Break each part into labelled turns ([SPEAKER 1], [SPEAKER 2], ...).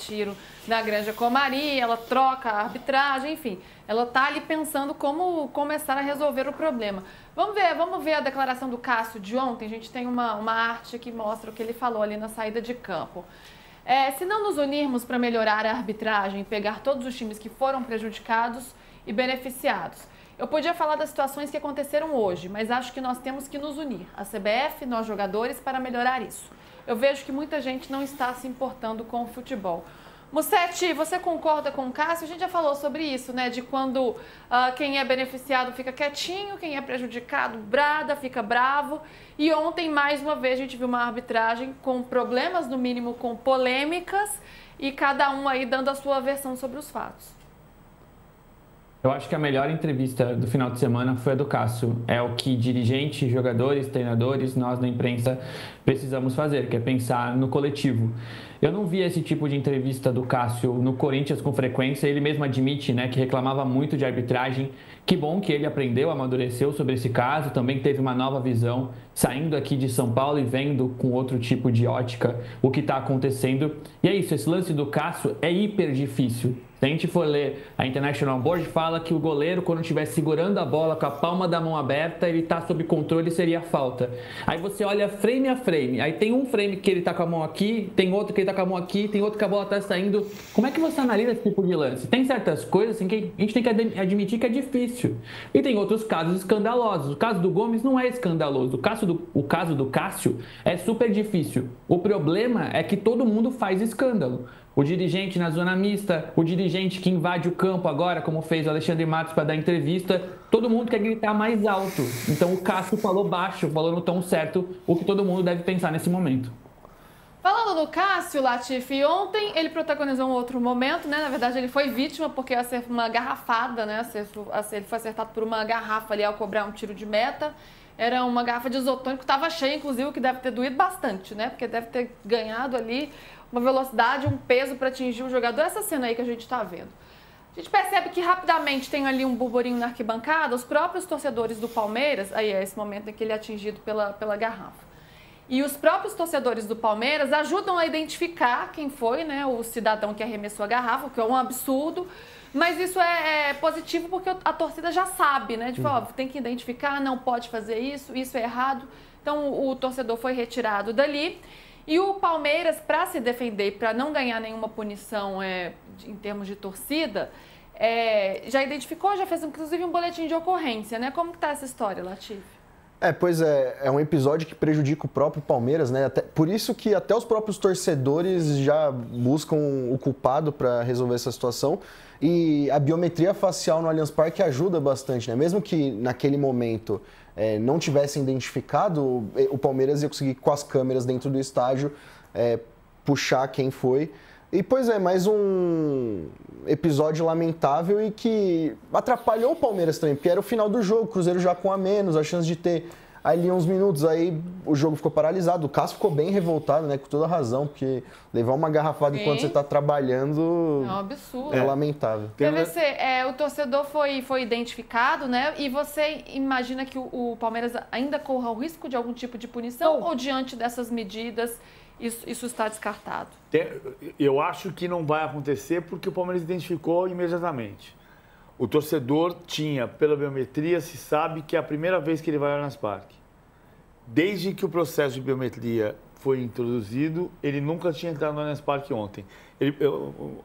[SPEAKER 1] tiro na Granja Comari, ela troca a arbitragem, enfim. Ela está ali pensando como começar a resolver o problema. Vamos ver a declaração do Cássio de ontem. A gente tem uma arte que mostra o que ele falou ali na saída de campo. Se não nos unirmos para melhorar a arbitragem, pegar todos os times que foram prejudicados e beneficiados. Eu podia falar das situações que aconteceram hoje, mas acho que nós temos que nos unir, a CBF, nós jogadores, para melhorar isso. Eu vejo que muita gente não está se importando com o futebol. Musetti, você concorda com o Cássio? A gente já falou sobre isso, né? De quando quem é beneficiado fica quietinho, quem é prejudicado brada, fica bravo. E ontem, mais uma vez, a gente viu uma arbitragem com problemas, no mínimo com polêmicas, e cada um aí dando a sua versão sobre os fatos.
[SPEAKER 2] Eu acho que a melhor entrevista do final de semana foi a do Cássio. É o que dirigentes, jogadores, treinadores, nós da imprensa precisamos fazer, que é pensar no coletivo. Eu não vi esse tipo de entrevista do Cássio no Corinthians com frequência. Ele mesmo admite, né, que reclamava muito de arbitragem. Que bom que ele aprendeu, amadureceu sobre esse caso, também teve uma nova visão, saindo aqui de São Paulo e vendo com outro tipo de ótica o que está acontecendo. E é isso, esse lance do Cássio é hiper difícil. Se a gente for ler, a International Board fala que o goleiro, quando estiver segurando a bola com a palma da mão aberta, ele está sob controle e seria falta. Aí você olha frame a frame, aí tem um frame que ele está com a mão aqui, tem outro que ele está com a mão aqui, tem outro que a bola está saindo. Como é que você analisa esse tipo de lance? Tem certas coisas assim, que a gente tem que admitir que é difícil. E tem outros casos escandalosos. O caso do Gomes não é escandaloso. O caso do Cássio é super difícil. O problema é que todo mundo faz escândalo. O dirigente na zona mista, o dirigente que invade o campo agora, como fez o Alexandre Matos para dar entrevista, todo mundo quer gritar mais alto. Então o Cássio falou baixo, falou no tom certo, o que todo mundo deve pensar nesse momento.
[SPEAKER 1] Falando do Cássio, Latifi, ontem ele protagonizou um outro momento, né? Na verdade, ele foi vítima porque uma garrafada, né? Ele foi acertado por uma garrafa ali ao cobrar um tiro de meta. Era uma garrafa de isotônico, estava cheia, inclusive, o que deve ter doído bastante, né? Porque deve ter ganhado ali uma velocidade, um peso para atingir o jogador. Essa cena aí que a gente está vendo. A gente percebe que rapidamente tem ali um burburinho na arquibancada, os próprios torcedores do Palmeiras, aí é esse momento em que ele é atingido pela garrafa. E os próprios torcedores do Palmeiras ajudam a identificar quem foi, né, o cidadão que arremessou a garrafa, o que é um absurdo. Mas isso é positivo porque a torcida já sabe, né? Tipo, ó, tem que identificar, não pode fazer isso é errado. Então o torcedor foi retirado dali. E o Palmeiras, para se defender, para não ganhar nenhuma punição em termos de torcida, já identificou, já fez inclusive um boletim de ocorrência, né? Como que tá essa história, Latifi?
[SPEAKER 3] Pois é um episódio que prejudica o próprio Palmeiras, né? Por isso que até os próprios torcedores já buscam o culpado para resolver essa situação. E a biometria facial no Allianz Parque ajuda bastante, né? Mesmo que naquele momento não tivessem identificado, o Palmeiras ia conseguir, com as câmeras dentro do estádio, puxar quem foi. E, pois mais um episódio lamentável e que atrapalhou o Palmeiras também, porque era o final do jogo, o Cruzeiro já com a menos, a chance de ter ali uns minutos, aí o jogo ficou paralisado. O Cássio ficou bem revoltado, né, com toda razão, porque levar uma garrafada enquanto você está trabalhando
[SPEAKER 1] é um absurdo.
[SPEAKER 3] É lamentável.
[SPEAKER 1] PVC, o torcedor foi identificado, né, e você imagina que o Palmeiras ainda corra o risco de algum tipo de punição ou diante dessas medidas isso está descartado?
[SPEAKER 4] Eu acho que não vai acontecer porque o Palmeiras identificou imediatamente. O torcedor tinha, pela biometria, se sabe que é a primeira vez que ele vai ao Allianz Parque. Desde que o processo de biometria foi introduzido, ele nunca tinha entrado no Allianz Parque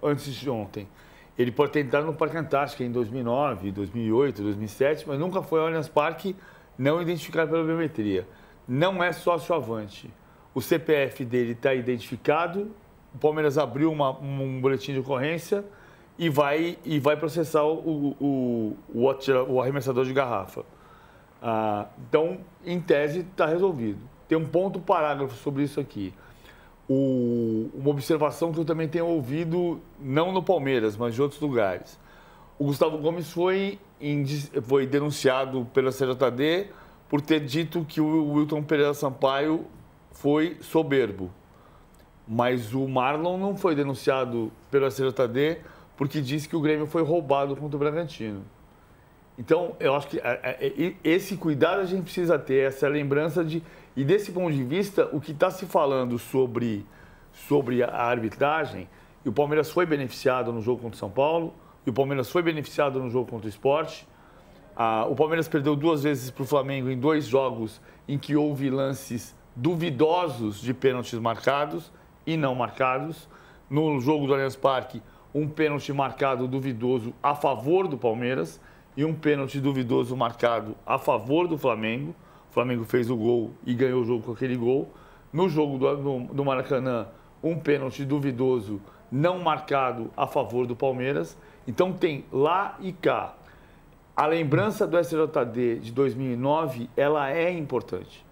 [SPEAKER 4] antes de ontem. Ele pode ter entrado no Parque Antártica em 2009, 2008, 2007, mas nunca foi ao Allianz Parque não identificado pela biometria. Não é sócio-avante. O CPF dele está identificado, o Palmeiras abriu um boletim de ocorrência e vai processar o arremessador de garrafa. Então, em tese, está resolvido. Tem um parágrafo sobre isso aqui. Uma observação que eu também tenho ouvido, não no Palmeiras, mas de outros lugares. O Gustavo Gomes foi denunciado pela CJD por ter dito que o Wilton Pereira Sampaio foi soberbo. Mas o Marlon não foi denunciado pela CJD porque disse que o Grêmio foi roubado contra o Bragantino. Então, eu acho que esse cuidado a gente precisa ter, essa lembrança de... E desse ponto de vista, o que está se falando sobre a arbitragem, E o Palmeiras foi beneficiado no jogo contra o São Paulo, e o Palmeiras foi beneficiado no jogo contra o Sport. O Palmeiras perdeu 2 vezes para o Flamengo em 2 jogos em que houve lances duvidosos de pênaltis marcados e não marcados. No jogo do Allianz Parque, um pênalti marcado duvidoso a favor do Palmeiras e um pênalti duvidoso marcado a favor do Flamengo. O Flamengo fez o gol e ganhou o jogo com aquele gol. No jogo do Maracanã, um pênalti duvidoso não marcado a favor do Palmeiras. Então tem lá e cá. A lembrança do STJD de 2009, ela é importante.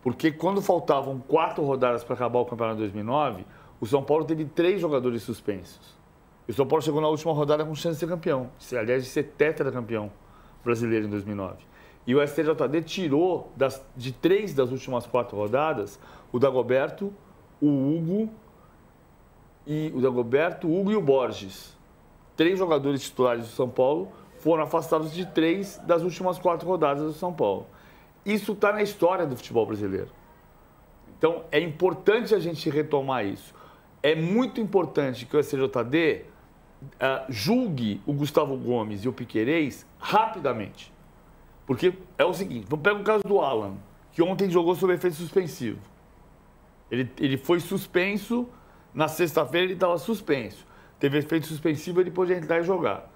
[SPEAKER 4] Porque quando faltavam 4 rodadas para acabar o campeonato de 2009, o São Paulo teve 3 jogadores suspensos. E o São Paulo chegou na última rodada com chance de ser campeão. Aliás, de ser tetracampeão brasileiro em 2009. E o STJD tirou de 3 das últimas 4 rodadas o Dagoberto, o Hugo e o Borges. 3 jogadores titulares do São Paulo foram afastados de 3 das últimas 4 rodadas do São Paulo. Isso está na história do futebol brasileiro. Então, é importante a gente retomar isso. É muito importante que o STJD julgue o Gustavo Gomes e o Piquerez rapidamente. Porque é o seguinte, vamos pegar o caso do Alan, que ontem jogou sob efeito suspensivo. Ele foi suspenso, na sexta-feira ele estava suspenso. Teve efeito suspensivo, ele pôde entrar e jogar.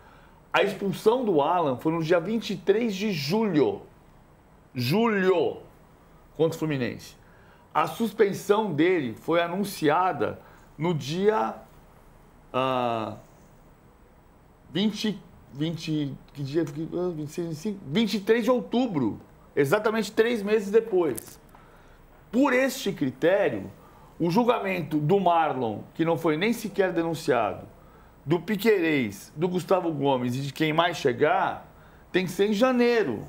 [SPEAKER 4] A expulsão do Alan foi no dia 23 de julho. Contra o Fluminense. A suspensão dele foi anunciada no dia 23 de outubro, exatamente 3 meses depois. Por este critério, o julgamento do Marlon, que não foi nem sequer denunciado, do Piquerez, do Gustavo Gomes e de quem mais chegar, tem que ser em janeiro.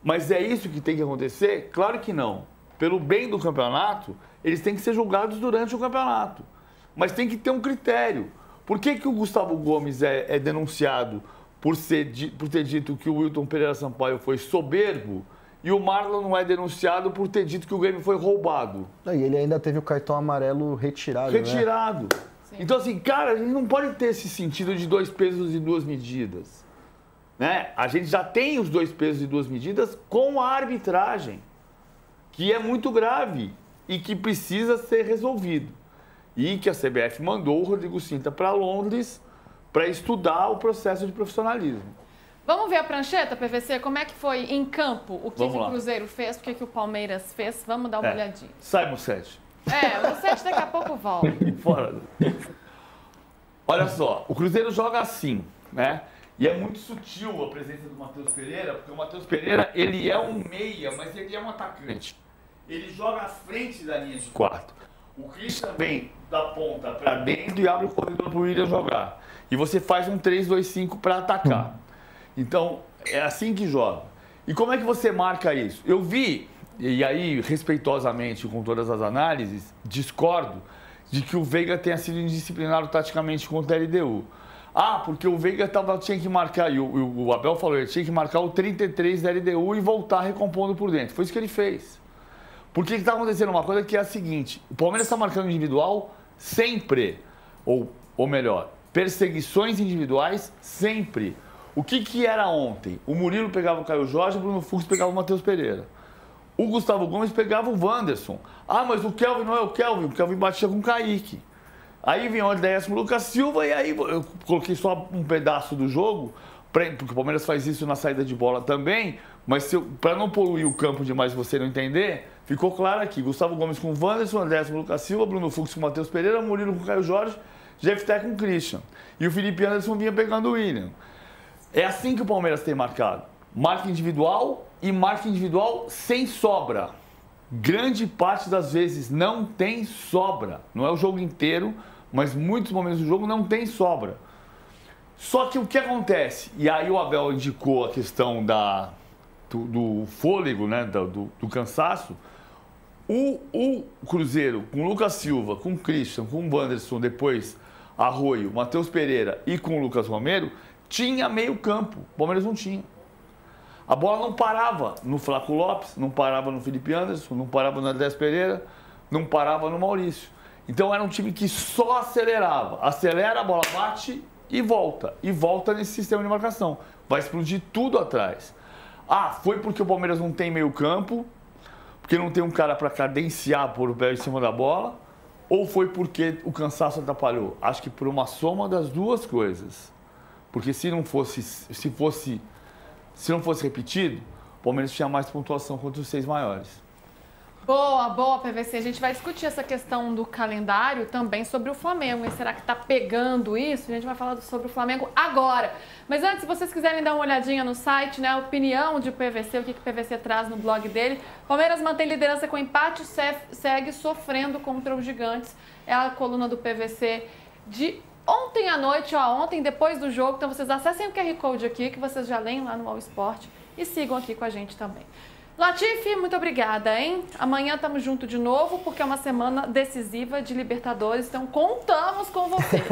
[SPEAKER 4] Mas é isso que tem que acontecer? Claro que não. Pelo bem do campeonato, eles têm que ser julgados durante o campeonato. Mas tem que ter um critério. Por que o Gustavo Gomes é denunciado por ter dito que o Wilton Pereira Sampaio foi soberbo e o Marlon não é denunciado por ter dito que o Grêmio foi roubado?
[SPEAKER 3] E ele ainda teve o cartão amarelo retirado.
[SPEAKER 4] Retirado.
[SPEAKER 1] Sim.
[SPEAKER 4] Então, assim, cara, a gente não pode ter esse sentido de 2 pesos e 2 medidas. Né? A gente já tem os 2 pesos e 2 medidas com a arbitragem, que é muito grave e que precisa ser resolvido. E que a CBF mandou o Rodrigo Cinta para Londres para estudar o processo de profissionalismo.
[SPEAKER 1] Vamos ver a prancheta, PVC? Como é que foi em campo? O que o Cruzeiro fez? O que o Palmeiras fez? Vamos dar uma olhadinha.
[SPEAKER 4] Sai, Mussete.
[SPEAKER 1] O Mussete daqui a pouco volta.
[SPEAKER 4] Fora. Olha só, o Cruzeiro joga assim, né? E é muito sutil a presença do Matheus Pereira, porque o Matheus Pereira, ele é um meia, mas ele é um atacante. Ele joga à frente da linha de 4. O Christian vem da ponta para dentro e abre o corredor para o William jogar. E você faz um 3-2-5 para atacar. Então, é assim que joga. E como é que você marca isso? Eu vi, e aí, respeitosamente, com todas as análises, discordo de que o Veiga tenha sido indisciplinado taticamente contra a LDU. Porque o Veiga tinha que marcar, e o Abel falou, ele tinha que marcar o 33 da LDU e voltar recompondo por dentro. Foi isso que ele fez. Porque está acontecendo uma coisa que é a seguinte, o Palmeiras está marcando individual sempre, ou melhor, perseguições individuais sempre. O que era ontem? O Murilo pegava o Caio Jorge, o Bruno Fux pegava o Matheus Pereira. O Gustavo Gomes pegava o Wanderson. mas o Kelvin não é o Kelvin batia com o Kaique. Aí vinha o décimo Lucas Silva e aí eu coloquei só um pedaço do jogo, porque o Palmeiras faz isso na saída de bola também, mas para não poluir o campo demais você não entender, ficou claro aqui, Gustavo Gomes com o Wanderson, décimo Lucas Silva, Bruno Fux com o Matheus Pereira, Murilo com o Caio Jorge, Jefté com o Christian. E o Felipe Anderson vinha pegando o William. É assim que o Palmeiras tem marcado. Marca individual e marca individual sem sobra. Grande parte das vezes não tem sobra. Não é o jogo inteiro, mas muitos momentos do jogo não tem sobra. Só que o que acontece? E aí o Abel indicou a questão do fôlego, né? do cansaço. O Cruzeiro, com o Lucas Silva, com o Christian, com o Wanderson, depois Arroio, Matheus Pereira e com o Lucas Romero, tinha meio campo. O Palmeiras não tinha. A bola não parava no Flaco Lopes, não parava no Felipe Anderson, não parava no Andrés Pereira, não parava no Maurício. Então era um time que só acelerava. Acelera, a bola bate e volta. E volta nesse sistema de marcação. Vai explodir tudo atrás. Ah, foi porque o Palmeiras não tem meio campo, porque não tem um cara para cadenciar por o pé em cima da bola, ou foi porque o cansaço atrapalhou? Acho que por uma soma das duas coisas. Porque se não fosse repetido, o Palmeiras tinha mais pontuação contra os 6 maiores.
[SPEAKER 1] Boa, boa, PVC. A gente vai discutir essa questão do calendário também sobre o Flamengo. E será que tá pegando isso? A gente vai falar sobre o Flamengo agora. Mas antes, se vocês quiserem dar uma olhadinha no site, né, a opinião de PVC, o que o PVC traz no blog dele. Palmeiras mantém liderança com empate, segue sofrendo contra os gigantes. É a coluna do PVC de ontem à noite, ontem, depois do jogo. Então vocês acessem o QR Code aqui, que vocês já leem lá no All Sport. E sigam aqui com a gente também. Latifi, muito obrigada, hein? Amanhã estamos juntos de novo, porque é uma semana decisiva de Libertadores, então contamos com você.